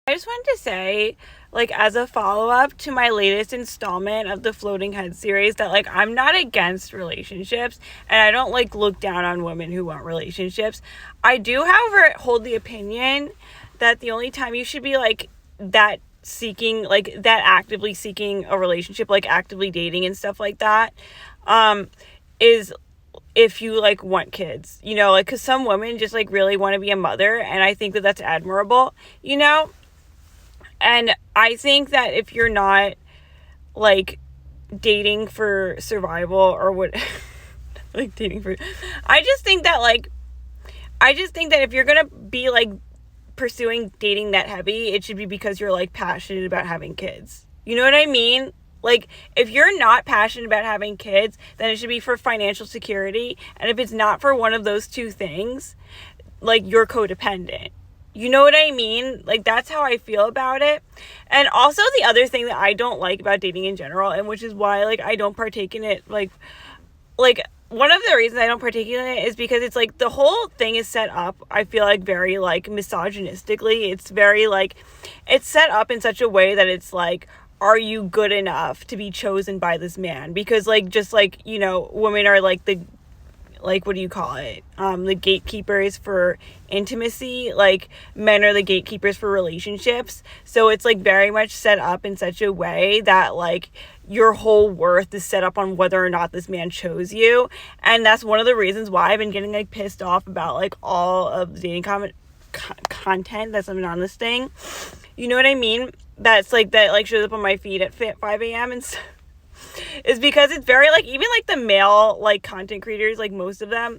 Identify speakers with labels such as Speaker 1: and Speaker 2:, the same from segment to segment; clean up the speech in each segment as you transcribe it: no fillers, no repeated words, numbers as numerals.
Speaker 1: I just wanted to say, like, as a follow-up to my latest installment of the Floating Head series, that, like, I'm not against relationships, and I don't, like, look down on women who want relationships. I do, however, hold the opinion that the only time you should be, like, that actively seeking a relationship, like, actively dating and stuff like that, is if you, like, want kids, you know, like, because some women just, like, really want to be a mother, and I think that that's admirable, you know? And I think that if you're not, like, dating for survival or what, like, I just think that if you're gonna be, like, pursuing dating that heavy, it should be because you're, like, passionate about having kids. You know what I mean? Like, if you're not passionate about having kids, then it should be for financial security. And if it's not for one of those two things, like, you're codependent. You know what I mean? Like, that's how I feel about it. And also the other thing that I don't like about dating in general, and which is why, like, I don't partake in it, like, one of the reasons I don't partake in it is because it's, like, the whole thing is set up, I feel like, very, like, misogynistically. It's very, like, it's set up in such a way that it's, like, are you good enough to be chosen by this man? Because, like, just, like, you know, women are, like, what do you call it? The gatekeepers for intimacy. Like, men are the gatekeepers for relationships. So it's, like, very much set up in such a way that, like, your whole worth is set up on whether or not this man chose you. And that's one of the reasons why I've been getting, like, pissed off about, like, all of the dating content that's on this thing. You know what I mean? That's, like, that, like, shows up on my feed at 5 a.m. and stuff. Is because it's very, like, even, like, the male, like, content creators, like, most of them,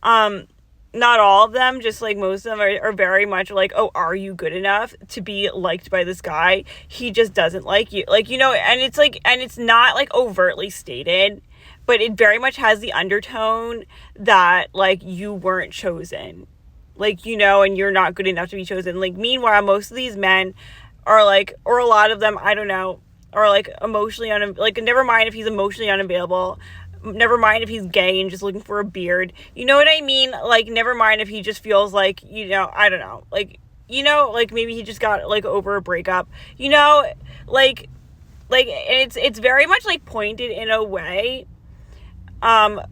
Speaker 1: not all of them, just, like, most of them are very much like, oh, are you good enough to be liked by this guy? He just doesn't like you. Like, you know, and it's, like, and it's not, like, overtly stated, but it very much has the undertone that, like, you weren't chosen. Like, you know, and you're not good enough to be chosen. Like, meanwhile, most of these men are, like, or a lot of them, I don't know, or, like, emotionally like, never mind if he's emotionally unavailable, never mind if he's gay and just looking for a beard, you know what I mean? Like, never mind if he just feels like, you know, I don't know, like, you know, like, maybe he just got, like, over a breakup, you know, like, it's very much, like, pointed in a way,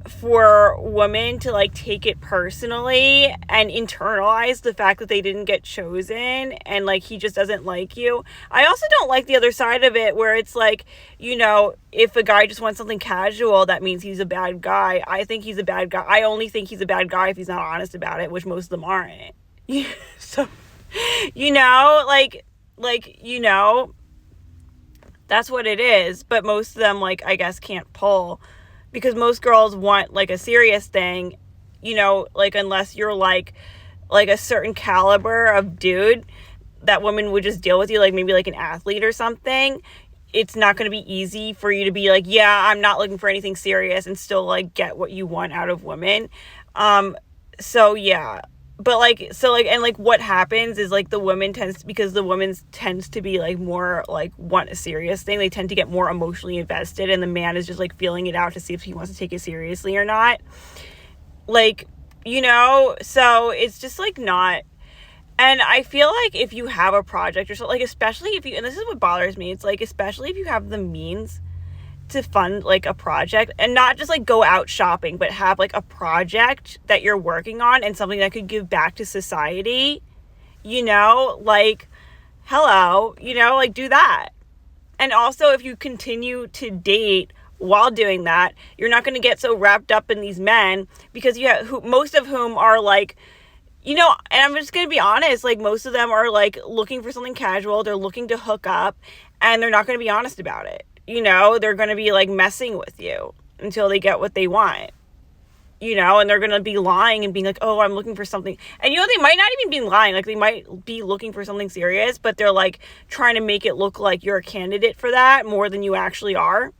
Speaker 1: for women to, like, take it personally and internalize the fact that they didn't get chosen and, like, he just doesn't like you. I also don't like the other side of it where it's like, you know, if a guy just wants something casual, that means he's a bad guy. I think he's a bad guy. I only think he's a bad guy if he's not honest about it, which most of them aren't. So, you know, like, you know, that's what it is. But most of them, like, I guess can't pull. Because most girls want, like, a serious thing, you know, like, unless you're, like a certain caliber of dude that women would just deal with you, like, maybe, like, an athlete or something. It's not going to be easy for you to be like, yeah, I'm not looking for anything serious and still, like, get what you want out of women. So, yeah. But, like, so, like, and, like, what happens is, like, the woman because the woman tends to be, like, more, like, want a serious thing. They tend to get more emotionally invested, and the man is just, like, feeling it out to see if he wants to take it seriously or not. Like, you know, so it's just, like, not. And I feel like if you have a project or something, like, especially if you, and this is what bothers me, it's, like, especially if you have the means to fund, like, a project and not just, like, go out shopping, but have, like, a project that you're working on and something that could give back to society, you know, like, hello, you know, like, do that. And also, if you continue to date while doing that, you're not going to get so wrapped up in these men because you have most of whom are, like, you know, and I'm just going to be honest, like, most of them are, like, looking for something casual, they're looking to hook up, and they're not going to be honest about it. You know, they're going to be, like, messing with you until they get what they want, you know, and they're going to be lying and being like, oh, I'm looking for something. And, you know, they might not even be lying. Like, they might be looking for something serious, but they're, like, trying to make it look like you're a candidate for that more than you actually are.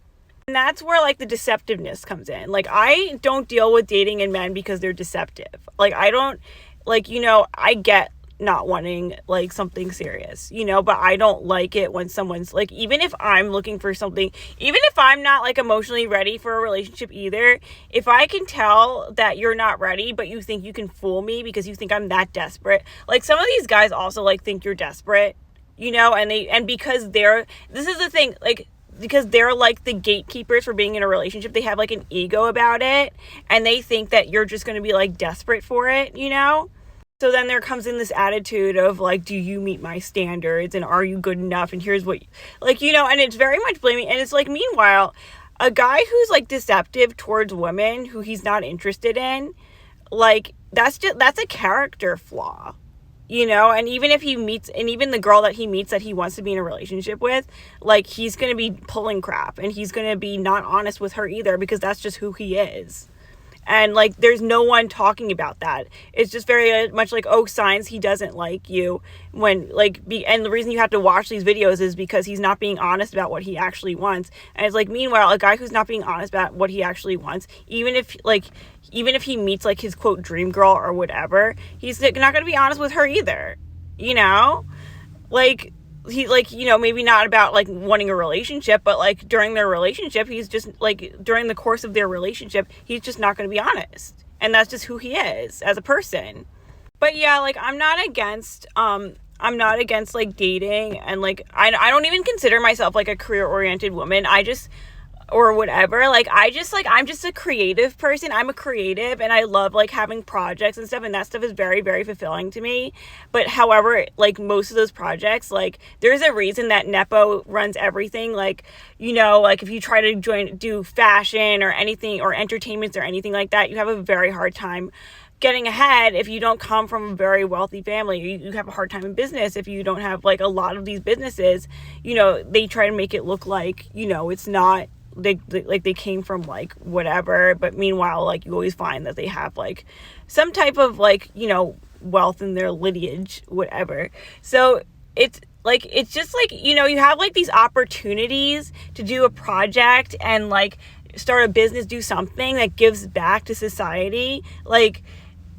Speaker 1: And that's where, like, the deceptiveness comes in. Like, I don't deal with dating in men because they're deceptive. Like, I don't, like, you know, I get not wanting, like, something serious, you know, but I don't like it when someone's, like, even if I'm looking for something, even if I'm not, like, emotionally ready for a relationship either, if I can tell that you're not ready, but you think you can fool me because you think I'm that desperate, like, some of these guys also, like, think you're desperate, you know, and because this is the thing, like, because they're like the gatekeepers for being in a relationship, they have like an ego about it, and they think that you're just going to be like desperate for it, you know? So then there comes in this attitude of like, do you meet my standards, and are you good enough, and here's what, like, you know, and it's very much blaming. And it's like, meanwhile, a guy who's like deceptive towards women who he's not interested in, like, that's a character flaw, you know? And even if he meets, and even the girl that he meets that he wants to be in a relationship with, like, he's gonna be pulling crap, and he's gonna be not honest with her either, because that's just who he is. And like, there's no one talking about that. It's just very much like, oh, signs he doesn't like you, when like, and the reason you have to watch these videos is because he's not being honest about what he actually wants. And it's like, meanwhile, a guy who's not being honest about what he actually wants, even if he meets like his quote dream girl or whatever, he's not going to be honest with her either, you know? Like, he, like, you know, maybe not about like wanting a relationship, but like during their relationship, he's just like, during the course of their relationship, he's just not going to be honest. And that's just who he is as a person. But yeah, like, I'm not against like dating, and like, I don't even consider myself like a career oriented woman. Or whatever, like, I'm just a creative person. I'm a creative, and I love like having projects and stuff, and that stuff is very, very fulfilling to me. But however, like, most of those projects, like, there's a reason that Nepo runs everything. Like, you know, like, if you try to do fashion or anything, or entertainments or anything like that, you have a very hard time getting ahead if you don't come from a very wealthy family. You have a hard time in business if you don't have like a lot of these businesses. You know, they try to make it look like, you know, it's not, they came from like whatever, but meanwhile, like, you always find that they have like some type of like, you know, wealth in their lineage, whatever. So it's just like, you know, you have like these opportunities to do a project and like start a business, do something that gives back to society, like,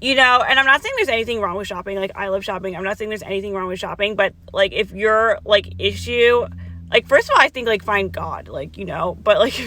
Speaker 1: you know. And I'm not saying there's anything wrong with shopping. Like, I love shopping. I'm not saying there's anything wrong with shopping, but like, if your like issue, like, first of all, I think like, find God, like, you know. But like,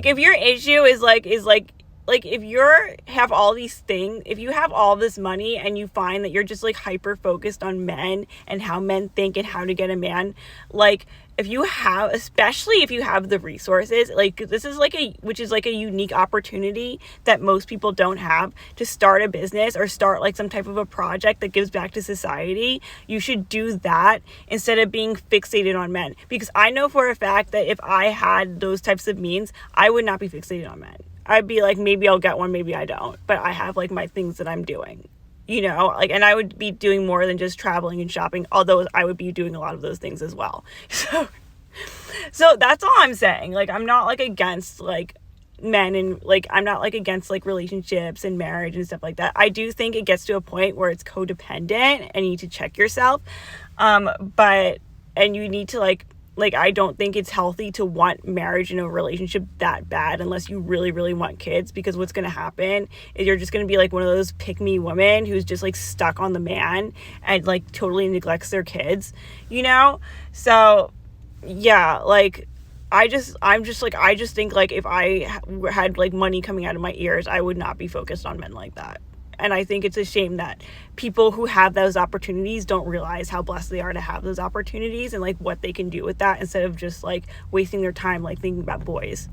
Speaker 1: if your issue is like if you have all these things, if you have all this money and you find that you're just like hyper focused on men and how men think and how to get a man, like, especially if you have the resources, like, this is like which is like a unique opportunity that most people don't have, to start a business or start like some type of a project that gives back to society. You should do that instead of being fixated on men, because I know for a fact that if I had those types of means, I would not be fixated on men. I'd be like, maybe I'll get one, maybe I don't, but I have like my things that I'm doing, you know, like, and I would be doing more than just traveling and shopping, although I would be doing a lot of those things as well. So that's all I'm saying. Like, I'm not like against like men, and like, I'm not like against like relationships and marriage and stuff like that. I do think it gets to a point where it's codependent and you need to check yourself. And you need to like, I don't think it's healthy to want marriage in a relationship that bad unless you really, really want kids, because what's going to happen is you're just going to be like one of those pick-me women who's just like stuck on the man and like totally neglects their kids, you know? So yeah, like, I just think like, if I had like money coming out of my ears, I would not be focused on men like that. And I think it's a shame that people who have those opportunities don't realize how blessed they are to have those opportunities and like what they can do with that, instead of just like wasting their time like thinking about boys.